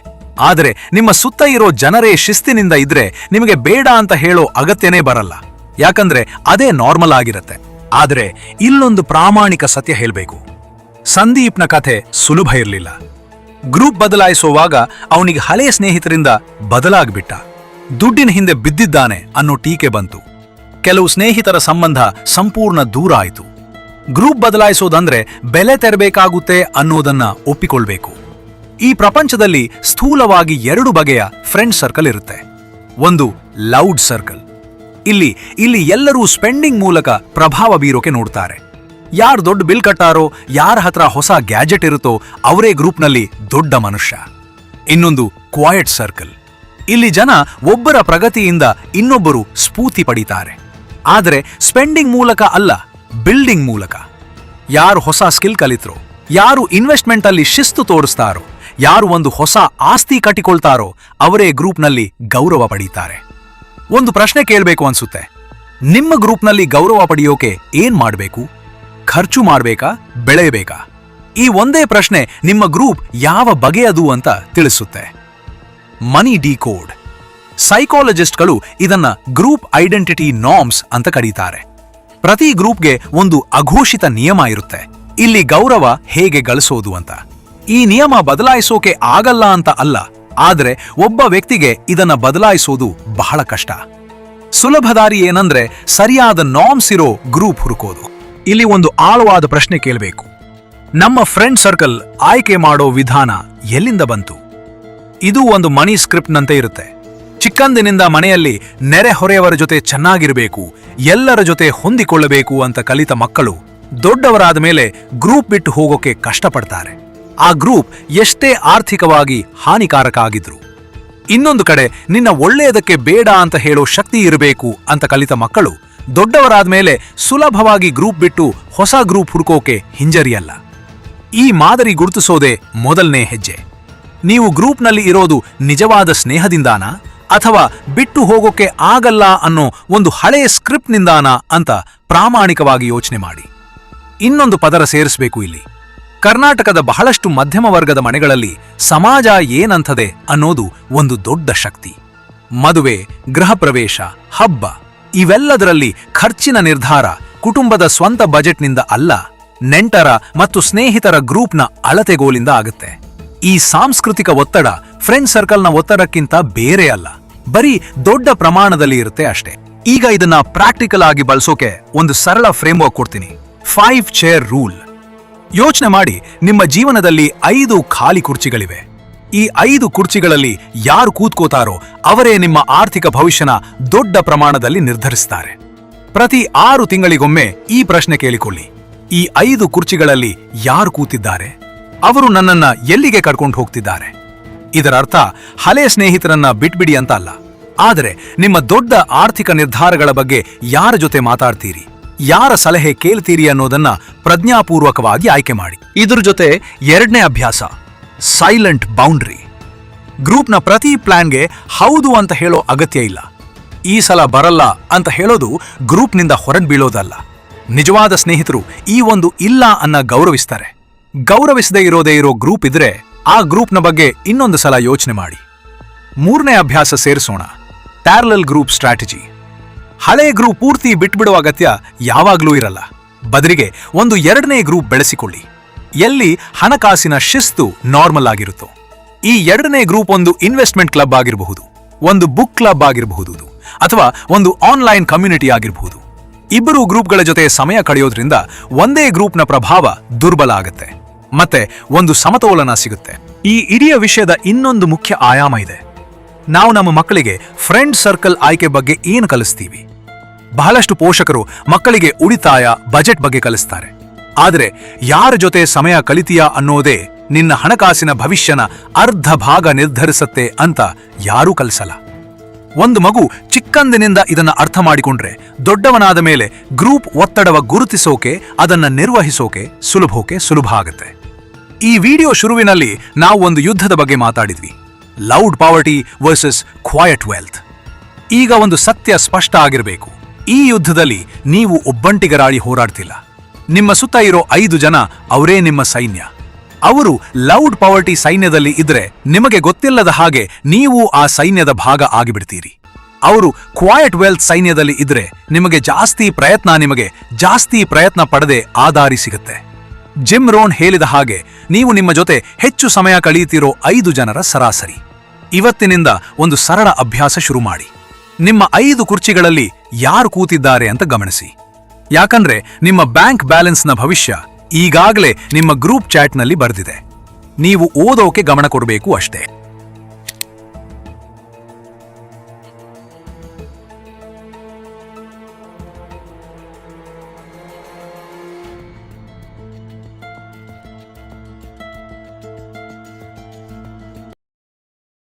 ಆದರೆ ನಿಮ್ಮ ಸುತ್ತ ಇರೋ ಜನರೇ ಶಿಸ್ತಿನಿಂದ ಇದ್ರೆ ನಿಮಗೆ ಬೇಡ ಅಂತ ಹೇಳೋ ಅಗತ್ಯನೇ ಬರಲ್ಲ, ಯಾಕಂದ್ರೆ ಅದೇ ನಾರ್ಮಲ್ ಆಗಿರತ್ತೆ. ಆದರೆ ಇಲ್ಲೊಂದು ಪ್ರಾಮಾಣಿಕ ಸತ್ಯ ಹೇಳ್ಬೇಕು. ಸಂದೀಪ್ನ ಕಥೆ ಸುಲಭ ಇರಲಿಲ್ಲ. ಗ್ರೂಪ್ ಬದಲಾಯಿಸುವಾಗ ಅವನಿಗೆ ಹಳೆಯ ಸ್ನೇಹಿತರಿಂದ ಬದಲಾಗ್ಬಿಟ್ಟ. ದುಡ್ಡಿನ ಹಿಂದೆ ಬಿದ್ದಿದ್ದಾನೆ ಅನ್ನೋ ಟೀಕೆ ಬಂತು. ಕೆಲವು ಸ್ನೇಹಿತರ ಸಂಬಂಧ ಸಂಪೂರ್ಣ ದೂರ ಆಯಿತು. ಗ್ರೂಪ್ ಬದಲಾಯಿಸೋದಂದ್ರೆ ಬೆಲೆ ತೆರಬೇಕಾಗುತ್ತೆ ಅನ್ನೋದನ್ನ ಒಪ್ಪಿಕೊಳ್ಬೇಕು. ಈ ಪ್ರಪಂಚದಲ್ಲಿ ಸ್ಥೂಲವಾಗಿ 2 ಬಗೆಯ ಫ್ರೆಂಡ್ ಸರ್ಕಲ್ ಇರುತ್ತೆ. ಒಂದು ಲೌಡ್ ಸರ್ಕಲ್. ಇಲ್ಲಿ ಎಲ್ಲರೂ ಸ್ಪೆಂಡಿಂಗ್ ಮೂಲಕ ಪ್ರಭಾವ ಬೀರೋಕೆ ನೋಡ್ತಾರೆ. ಯಾರು ದೊಡ್ಡ ಬಿಲ್ ಕಟ್ಟಾರೋ, ಯಾರ ಹತ್ರ ಹೊಸ ಗ್ಯಾಜೆಟ್ ಇರುತ್ತೋ ಅವರೇ ಗ್ರೂಪ್ನಲ್ಲಿ ದೊಡ್ಡ ಮನುಷ್ಯ. ಇನ್ನೊಂದು ಕ್ವಾಯಟ್ ಸರ್ಕಲ್. ಇಲ್ಲಿ ಜನ ಒಬ್ಬರ ಪ್ರಗತಿಯಿಂದ ಇನ್ನೊಬ್ಬರು ಸ್ಫೂರ್ತಿ ಪಡೀತಾರೆ. ಆದರೆ ಸ್ಪೆಂಡಿಂಗ್ ಮೂಲಕ ಅಲ್ಲ, ಬಿಲ್ಡಿಂಗ್ ಮೂಲಕ. ಯಾರು ಹೊಸ ಸ್ಕಿಲ್ ಕಲಿತರೋ, ಯಾರು ಇನ್ವೆಸ್ಟ್ಮೆಂಟ್ ಅಲ್ಲಿ ಶಿಸ್ತು ತೋರಿಸ್ತಾರೋ, ಯಾರು ಒಂದು ಹೊಸ ಆಸ್ತಿ ಕಟ್ಟಿಕೊಳ್ತಾರೋ ಅವರೇ ಗ್ರೂಪ್ನಲ್ಲಿ ಗೌರವ ಪಡೀತಾರೆ. ಒಂದು ಪ್ರಶ್ನೆ ಕೇಳಬೇಕು ಅನ್ಸುತ್ತೆ. ನಿಮ್ಮ ಗ್ರೂಪ್ನಲ್ಲಿ ಗೌರವ ಪಡೆಯೋಕೆ ಏನ್ ಮಾಡಬೇಕು? ಖರ್ಚು ಮಾಡಬೇಕಾ, ಬೆಳೆಯಬೇಕಾ? ಈ ಒಂದೇ ಪ್ರಶ್ನೆ ನಿಮ್ಮ ಗ್ರೂಪ್ ಯಾವ ಬಗೆಯದು ಅಂತ ತಿಳಿಸುತ್ತೆ. ಮನಿ ಡಿಕೋಡ್. ಸೈಕಾಲಜಿಸ್ಟ್ಗಳು ಇದನ್ನ ಗ್ರೂಪ್ ಐಡೆಂಟಿಟಿ ನಾರ್ಮ್ಸ್ ಅಂತ ಕರೀತಾರೆ. ಪ್ರತಿ ಗ್ರೂಪ್ಗೆ ಒಂದು ಅಘೋಷಿತ ನಿಯಮ ಇರುತ್ತೆ. ಇಲ್ಲಿ ಗೌರವ ಹೇಗೆ ಗಳಿಸೋದು ಅಂತ. ಈ ನಿಯಮ ಬದಲಾಯಿಸೋಕೆ ಆಗಲ್ಲ ಅಂತ ಅಲ್ಲ, ಆದರೆ ಒಬ್ಬ ವ್ಯಕ್ತಿಗೆ ಇದನ್ನ ಬದಲಾಯಿಸೋದು ಬಹಳ ಕಷ್ಟ. ಸುಲಭ ದಾರಿ ಏನಂದ್ರೆ ಸರಿಯಾದ ನಾರ್ಮ್ಸ್ ಇರೋ ಗ್ರೂಪ್ ಹುಡುಕೋದು. ಇಲ್ಲಿ ಒಂದು ಆಳವಾದ ಪ್ರಶ್ನೆ ಕೇಳಬೇಕು. ನಮ್ಮ ಫ್ರೆಂಡ್ ಸರ್ಕಲ್ ಆಯ್ಕೆ ಮಾಡೋ ವಿಧಾನ ಎಲ್ಲಿಂದ ಬಂತು? ಇದು ಒಂದು ಮನಿ ಸ್ಕ್ರಿಪ್ಟ್ನಂತೆ ಇರುತ್ತೆ. ಚಿಕ್ಕಂದಿನಿಂದ ಮನೆಯಲ್ಲಿ ನೆರೆಹೊರೆಯವರ ಜೊತೆ ಚೆನ್ನಾಗಿರಬೇಕು, ಎಲ್ಲರ ಜೊತೆ ಹೊಂದಿಕೊಳ್ಳಬೇಕು ಅಂತ ಕಲಿತ ಮಕ್ಕಳು ದೊಡ್ಡವರಾದ ಮೇಲೆ ಗ್ರೂಪ್ ಬಿಟ್ಟು ಹೋಗೋಕೆ ಕಷ್ಟಪಡ್ತಾರೆ. ಆ ಗ್ರೂಪ್ ಎಷ್ಟೇ ಆರ್ಥಿಕವಾಗಿ ಹಾನಿಕಾರಕ ಆಗಿದ್ರು. ಇನ್ನೊಂದು ಕಡೆ ನಿನ್ನ ಒಳ್ಳೆಯದಕ್ಕೆ ಬೇಡ ಅಂತ ಹೇಳೋ ಶಕ್ತಿ ಇರಬೇಕು ಅಂತ ಕಲಿತ ಮಕ್ಕಳು ದೊಡ್ಡವರಾದ ಮೇಲೆ ಸುಲಭವಾಗಿ ಗ್ರೂಪ್ ಬಿಟ್ಟು ಹೊಸ ಗ್ರೂಪ್ ಹುಡುಕೋಕೆ ಹಿಂಜರಿಯಲ್ಲ. ಈ ಮಾದರಿ ಗುರುತಿಸೋದೇ ಮೊದಲನೇ ಹೆಜ್ಜೆ. ನೀವು ಗ್ರೂಪ್ನಲ್ಲಿ ಇರೋದು ನಿಜವಾದ ಸ್ನೇಹದಿಂದಾನಾ ಅಥವಾ ಬಿಟ್ಟು ಹೋಗೋಕೆ ಆಗಲ್ಲ ಅನ್ನೋ ಒಂದು ಹಳೆಯ ಸ್ಕ್ರಿಪ್ಟ್ನಿಂದಾನಾ ಅಂತ ಪ್ರಾಮಾಣಿಕವಾಗಿ ಯೋಚನೆ ಮಾಡಿ. ಇನ್ನೊಂದು ಪದರ ಸೇರಿಸಬೇಕು ಇಲ್ಲಿ. ಕರ್ನಾಟಕದ ಬಹಳಷ್ಟು ಮಧ್ಯಮ ವರ್ಗದ ಮನೆಗಳಲ್ಲಿ ಸಮಾಜ ಏನಂತದೆ ಅನ್ನೋದು ಒಂದು ದೊಡ್ಡ ಶಕ್ತಿ. ಮದುವೆ, ಗೃಹ ಪ್ರವೇಶ, ಹಬ್ಬ ಇವೆಲ್ಲದರಲ್ಲಿ ಖರ್ಚಿನ ನಿರ್ಧಾರ ಕುಟುಂಬದ ಸ್ವಂತ ಬಜೆಟ್ನಿಂದ ಅಲ್ಲ, ನೆಂಟರ ಮತ್ತು ಸ್ನೇಹಿತರ ಗ್ರೂಪ್ನ ಅಳತೆಗೋಲಿಂದ ಆಗುತ್ತೆ. ಈ ಸಾಂಸ್ಕೃತಿಕ ಒತ್ತಡ ಫ್ರೆಂಡ್ ಸರ್ಕಲ್ನ ಒತ್ತಡಕ್ಕಿಂತ ಬೇರೆ ಅಲ್ಲ, ಬರೀ ದೊಡ್ಡ ಪ್ರಮಾಣದಲ್ಲಿ ಇರುತ್ತೆ ಅಷ್ಟೇ. ಈಗ ಇದನ್ನ ಪ್ರಾಕ್ಟಿಕಲ್ ಆಗಿ ಬಳಸೋಕೆ ಒಂದು ಸರಳ ಫ್ರೇಮ್ವರ್ಕ್ ಕೊಡ್ತೀನಿ. 5 ಚೇರ್ ರೂಲ್. ಯೋಚನೆ ಮಾಡಿ, ನಿಮ್ಮ ಜೀವನದಲ್ಲಿ 5 ಖಾಲಿ ಕುರ್ಚಿಗಳಿವೆ. ಈ 5 ಕುರ್ಚಿಗಳಲ್ಲಿ ಯಾರು ಕೂತ್ಕೋತಾರೋ ಅವರೇ ನಿಮ್ಮ ಆರ್ಥಿಕ ಭವಿಷ್ಯನ ದೊಡ್ಡ ಪ್ರಮಾಣದಲ್ಲಿ ನಿರ್ಧರಿಸ್ತಾರೆ. ಪ್ರತಿ 6 ತಿಂಗಳಿಗೊಮ್ಮೆ ಈ ಪ್ರಶ್ನೆ ಕೇಳಿಕೊಳ್ಳಿ. ಈ 5 ಕುರ್ಚಿಗಳಲ್ಲಿ ಯಾರು ಕೂತಿದ್ದಾರೆ? ಅವರು ನನ್ನನ್ನ ಎಲ್ಲಿಗೆ ಕರ್ಕೊಂಡು ಹೋಗ್ತಿದ್ದಾರೆ? ಇದರ ಅರ್ಥ ಹಳೆಯ ಸ್ನೇಹಿತರನ್ನ ಬಿಟ್ಬಿಡಿ ಅಂತ ಅಲ್ಲ, ಆದರೆ ನಿಮ್ಮ ದೊಡ್ಡ ಆರ್ಥಿಕ ನಿರ್ಧಾರಗಳ ಬಗ್ಗೆ ಯಾರ ಜೊತೆ ಮಾತಾಡ್ತೀರಿ, ಯಾರ ಸಲಹೆ ಕೇಳ್ತೀರಿ ಅನ್ನೋದನ್ನ ಪ್ರಜ್ಞಾಪೂರ್ವಕವಾಗಿ ಆಯ್ಕೆ ಮಾಡಿ. ಇದ್ರ ಜೊತೆ 2ನೇ ಅಭ್ಯಾಸ, ಸೈಲೆಂಟ್ ಬೌಂಡ್ರಿ. ಗ್ರೂಪ್ನ ಪ್ರತಿ ಪ್ಲಾನ್ಗೆ ಹೌದು ಅಂತ ಹೇಳೋ ಅಗತ್ಯ ಇಲ್ಲ. ಈ ಸಲ ಬರಲ್ಲ ಅಂತ ಹೇಳೋದು ಗ್ರೂಪ್ನಿಂದ ಹೊರಗೆ ಬೀಳೋದಲ್ಲ. ನಿಜವಾದ ಸ್ನೇಹಿತರು ಈ ಒಂದು ಇಲ್ಲ ಅನ್ನ ಗೌರವಿಸ್ತಾರೆ. ಗೌರವಿಸದೇ ಇರೋ ಗ್ರೂಪ್ ಇದ್ರೆ ಆ ಗ್ರೂಪ್ನ ಬಗ್ಗೆ ಇನ್ನೊಂದು ಸಲ ಯೋಚನೆ ಮಾಡಿ. 3ನೇ ಅಭ್ಯಾಸ ಸೇರಿಸೋಣ, ಪ್ಯಾರಲಲ್ ಗ್ರೂಪ್ ಸ್ಟ್ರಾಟಜಿ. ಹಳೆ ಗ್ರೂಪ್ ಪೂರ್ತಿ ಬಿಟ್ಬಿಡುವ ಅಗತ್ಯ ಯಾವಾಗ್ಲೂ ಇರಲ್ಲ. ಬದಲಿಗೆ ಒಂದು 2ನೇ ಗ್ರೂಪ್ ಬೆಳೆಸಿಕೊಳ್ಳಿ, ಎಲ್ಲಿ ಹಣಕಾಸಿನ ಶಿಸ್ತು ನಾರ್ಮಲ್ ಆಗಿರುತ್ತೋ. ಈ 2ನೇ ಗ್ರೂಪ್ ಒಂದು ಇನ್ವೆಸ್ಟ್ಮೆಂಟ್ ಕ್ಲಬ್ ಆಗಿರಬಹುದು, ಒಂದು ಬುಕ್ ಕ್ಲಬ್ ಆಗಿರಬಹುದು, ಅಥವಾ ಒಂದು ಆನ್ಲೈನ್ ಕಮ್ಯುನಿಟಿ ಆಗಿರಬಹುದು. ಇಬ್ಬರು ಗ್ರೂಪ್ಗಳ ಜೊತೆ ಸಮಯ ಕಳೆಯೋದ್ರಿಂದ ಒಂದೇ ಗ್ರೂಪ್ನ ಪ್ರಭಾವ ದುರ್ಬಲ ಆಗುತ್ತೆ, ಮತ್ತೆ ಒಂದು ಸಮತೋಲನ ಸಿಗುತ್ತೆ. ಈ ಇಡೀ ವಿಷಯದ ಇನ್ನೊಂದು ಮುಖ್ಯ ಆಯಾಮ ಇದೆ. ನಾವು ನಮ್ಮ ಮಕ್ಕಳಿಗೆ ಫ್ರೆಂಡ್ ಸರ್ಕಲ್ ಆಯ್ಕೆ ಬಗ್ಗೆ ಏನು ಕಲಿಸ್ತೀವಿ? ಬಹಳಷ್ಟು ಪೋಷಕರು ಮಕ್ಕಳಿಗೆ ಉಳಿತಾಯ, ಬಜೆಟ್ ಬಗ್ಗೆ ಕಲಿಸ್ತಾರೆ. ಆದರೆ ಯಾರ ಜೊತೆ ಸಮಯ ಕಲಿತೀಯಾ ಅನ್ನೋದೇ ನಿನ್ನ ಹಣಕಾಸಿನ ಭವಿಷ್ಯನ ಅರ್ಧ ಭಾಗ ನಿರ್ಧರಿಸುತ್ತೆ ಅಂತ ಯಾರೂ ಕಲಿಸಲ್ಲ. ಒಂದು ಮಗು ಚಿಕ್ಕಂದಿನಿಂದ ಇದನ್ನ ಅರ್ಥ ಮಾಡಿಕೊಂಡ್ರೆ ದೊಡ್ಡವನಾದ ಮೇಲೆ ಗ್ರೂಪ್ ಒತ್ತಡವ ಗುರುತಿಸೋಕೆ, ಅದನ್ನ ನಿರ್ವಹಿಸೋಕೆ ಸುಲಭ ಆಗುತ್ತೆ. ಈ ವಿಡಿಯೋ ಶುರುವಿನಲ್ಲಿ ನಾವು ಒಂದು ಯುದ್ಧದ ಬಗ್ಗೆ ಮಾತಾಡಿದ್ವಿ, loud poverty versus quiet wealth. ಈಗ ಒಂದು ಸತ್ಯ ಸ್ಪಷ್ಟ ಆಗಿರಬೇಕು, ಈ ಯುದ್ಧದಲ್ಲಿ ನೀವು ಒಬ್ಬಂಟಿಗರಾಳಿ ಹೋರಾಡ್ತಿಲ್ಲ. ನಿಮ್ಮ ಸುತ್ತ ಇರೋ 5 ಜನ ಅವರೇ ನಿಮ್ಮ ಸೈನ್ಯ. ಅವರು ಲೌಡ್ ಪಾವರ್ಟಿ ಸೈನ್ಯದಲ್ಲಿ ಇದ್ರೆ ನಿಮಗೆ ಗೊತ್ತಿಲ್ಲದ ಹಾಗೆ ನೀವು ಆ ಸೈನ್ಯದ ಭಾಗ ಆಗಿಬಿಡ್ತೀರಿ. ಅವರು ಕ್ವಾಯಟ್ ವೆಲ್ತ್ ಸೈನ್ಯದಲ್ಲಿ ಇದ್ರೆ ನಿಮಗೆ ಜಾಸ್ತಿ ಪ್ರಯತ್ನ ಪಡದೆ ಆಧಾರಿ ಸಿಗುತ್ತೆ. ಜಿಮ್ ರೋನ್ ಹೇಳಿದ ಹಾಗೆ ನೀವು ನಿಮ್ಮ ಜೊತೆ ಹೆಚ್ಚು ಸಮಯ ಕಳೆಯುತ್ತಿರೋ 5 ಜನರ ಸರಾಸರಿ. ಇವತ್ತಿನಿಂದ ಒಂದು ಸರಳ ಅಭ್ಯಾಸ ಶುರು ಮಾಡಿ. ನಿಮ್ಮ 5 ಕುರ್ಚಿಗಳಲ್ಲಿ ಯಾರು ಕೂತಿದ್ದಾರೆ ಅಂತ ಗಮನಿಸಿ. ಯಾಕಂದ್ರೆ ನಿಮ್ಮ ಬ್ಯಾಂಕ್ ಬ್ಯಾಲೆನ್ಸ್ನ ಭವಿಷ್ಯ ಈಗಾಗಲೇ ನಿಮ್ಮ ಗ್ರೂಪ್ ಚಾಟ್ನಲ್ಲಿ ಬರೆದಿದೆ. ನೀವು ಓದೋಕೆ ಗಮನ ಕೊಡಬೇಕು ಅಷ್ಟೇ.